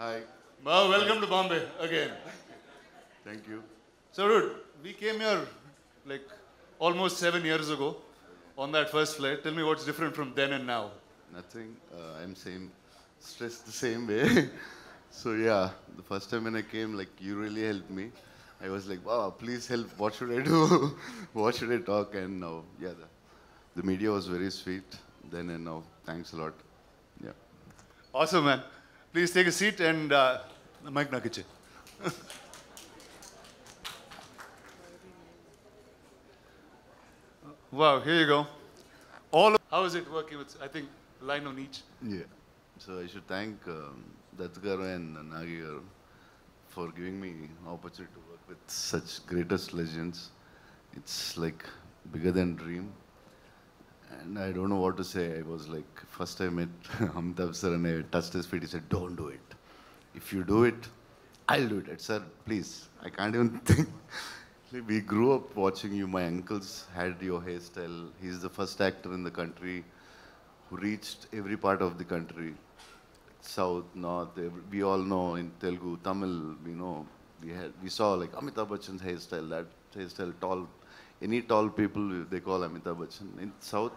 Hi. Wow, welcome to Bombay again. Thank you. So, dude, we came here like almost 7 years ago on that first flight. Tell me what's different from then and now. Nothing. I'm stressed the same way. So yeah, the first time when I came, like you really helped me. I was like, wow, please help. What should I do? What should I talk? And now, yeah, the media was very sweet. Then and now, thanks a lot. Yeah. Awesome, man. Please take a seat and mic nakiche. Wow, here you go. How is it working with, I think, line on each? Yeah. So I should thank Dutt garu and Nagi garu for giving me opportunity to work with such greatest legends. It's like bigger than dream. And I don't know what to say. I was like, first time I met Amitabh sir and I touched his feet. He said, don't do it. If you do it, I'll do it. I said, sir, please. I can't even think. Like, we grew up watching you. My uncles had your hairstyle. He's the first actor in the country who reached every part of the country. South, North, we all know in Telugu, Tamil, we know, we saw like Amitabh Bachchan's hairstyle, that hairstyle, tall, any tall people, they call Amitabh Bachchan. In South,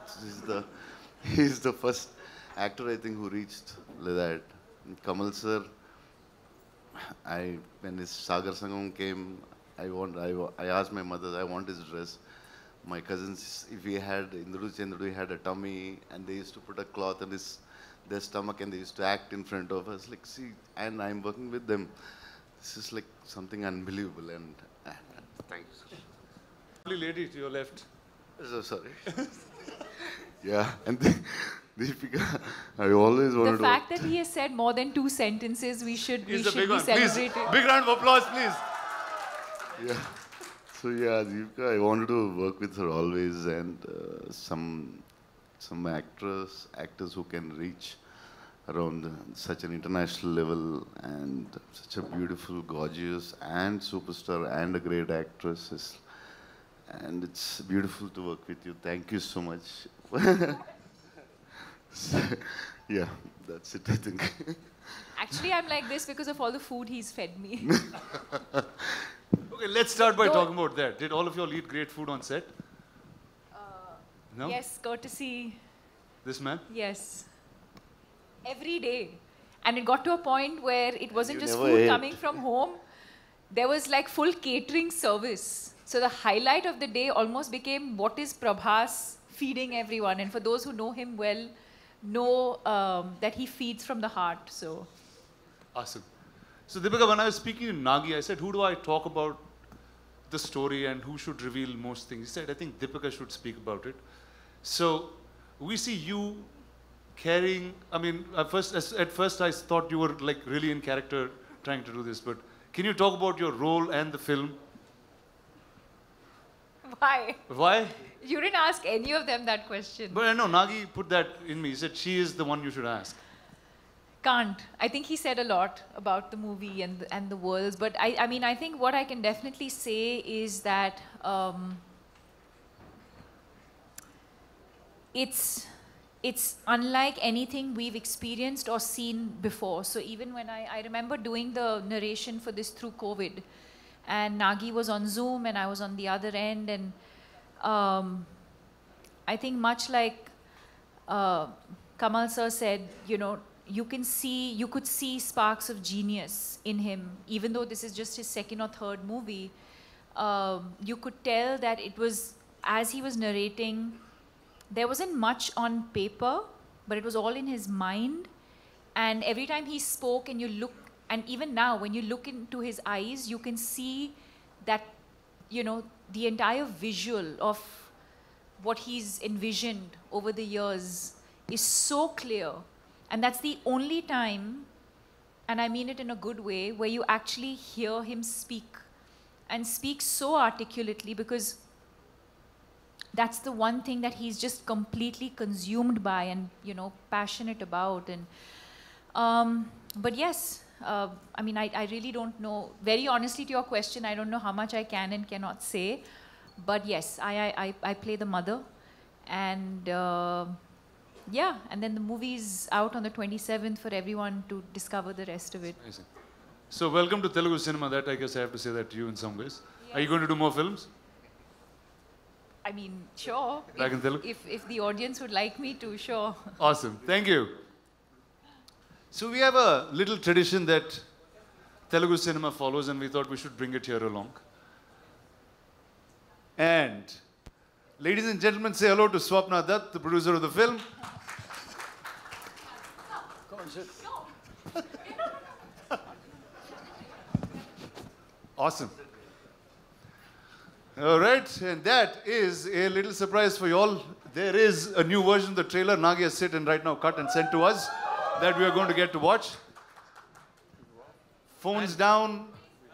he's the first actor, I think, who reached like that. And Kamal sir, when his Sagar Sangam came, I asked my mother, I want his dress. My cousins, if he had, Indru Chandru, he had a tummy, and they used to put a cloth on their stomach, and they used to act in front of us. Like, see, and I'm working with them. This is like something unbelievable, and thanks. Lovely lady to your left. So sorry. Yeah, and Deepika, I always wanted The to. fact that he has said more than 2 sentences, we should He's a big be one. Please, celebrated. big round of applause, please. Yeah. So yeah, Deepika, I wanted to work with her always, and some actors who can reach around such an international level, and such a beautiful, gorgeous, and superstar, and a great actress. And it's beautiful to work with you. Thank you so much. So, yeah, that's it, I think. Actually, I'm like this because of all the food he's fed me. Okay, let's start by Don't- talking about that. Did all of you all eat great food on set? No? Yes, courtesy. This man? Yes. Every day. And it got to a point where it wasn't You just never food ate. coming from home. There was like full catering service. So the highlight of the day almost became what is Prabhas feeding everyone. And for those who know him well, know that he feeds from the heart. So Awesome. So Deepika, when I was speaking to Nagi, I said, who do I talk about the story and who should reveal most things? He said, I think Deepika should speak about it. So we see you carrying, I mean, at first I thought you were like really in character trying to do this, but can you talk about your role and the film? why? Why? You didn't ask any of them that question. But I know Nagi put that in me. He said, she is the one you should ask. Can't. I think he said a lot about the movie and the worlds, but I mean, I think what I can definitely say is that it's unlike anything we've experienced or seen before. So even when I remember doing the narration for this through COVID, and Nagi was on Zoom and I was on the other end, and I think much like Kamal sir said, you know, you could see sparks of genius in him, even though this is just his second or third movie. You could tell that it was, as he was narrating, there wasn't much on paper, but it was all in his mind. And every time he spoke and you look, and even now when you look into his eyes, you can see that, you know, the entire visual of what he's envisioned over the years is so clear. And that's the only time, and I mean it in a good way, where you actually hear him speak, and speak so articulately, because that's the one thing that he's just completely consumed by and, you know, passionate about. And but yes, I mean, I really don't know. Very honestly, to your question, I don't know how much I can and cannot say. But yes, I play the mother, and Yeah, and then the movie's out on the 27th for everyone to discover the rest of it. Amazing. So welcome to Telugu cinema. That I guess I have to say that to you in some ways. Are you going to do more films? I mean, sure. Back in Telugu? If the audience would like me to, sure. Awesome. Thank you. So we have a little tradition that Telugu cinema follows, and we thought we should bring it here along. And ladies and gentlemen, say hello to Swapna Dutt, the producer of the film. Awesome. All right, and that is a little surprise for you all. There is a new version of the trailer Nagi has sit and right now cut and sent to us that we are going to get to watch. Phones down,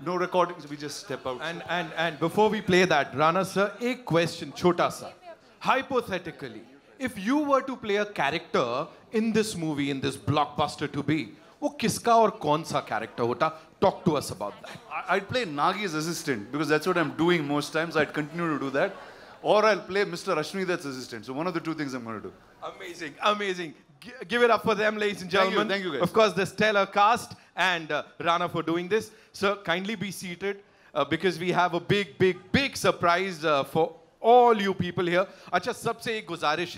no recordings, we just step out. And before we play that, Rana sir, a question, chota sa. Hypothetically, if you were to play a character in this movie, in this blockbuster to be, वो किसका और कौन सा character होता? Talk to us about that. I'd play Nagi's assistant because that's what I'm doing most times. I'd continue to do that. Or I'll play Mr. Ashwini-Dutt's assistant. So one of the two things I'm going to do. Amazing, amazing. Give it up for them, ladies and gentlemen. Thank you guys. Of course, the stellar cast and Rana for doing this. Sir, kindly be seated because we have a big surprise for all you people here. अच्छा, सबसे एक गुजारिश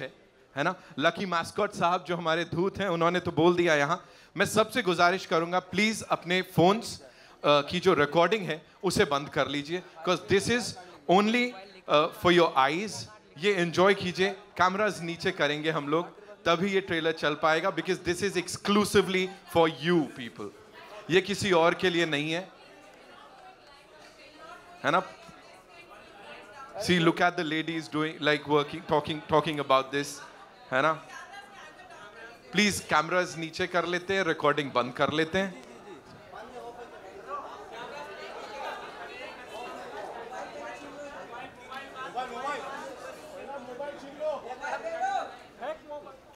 है ना? Lucky mascot साहब जो हमारे धूत हैं, उन्होंने तो बोल दिया यहाँ. मैं सबसे गुजारिश करूँगा, please अपने phones की जो recording है, उसे बंद कर लीजिए. Because this is only for your eyes. ये enjoy कीजिए. Cameras नीचे करेंगे हम लोग. तभी ये ट्रेलर चल पाएगा because this is exclusively for you people. ये किसी और के लिए नहीं है ना? See, look at the ladies doing like working, talking about this, है ना? Please cameras नीचे कर लेते हैं, recording बंद कर लेते हैं.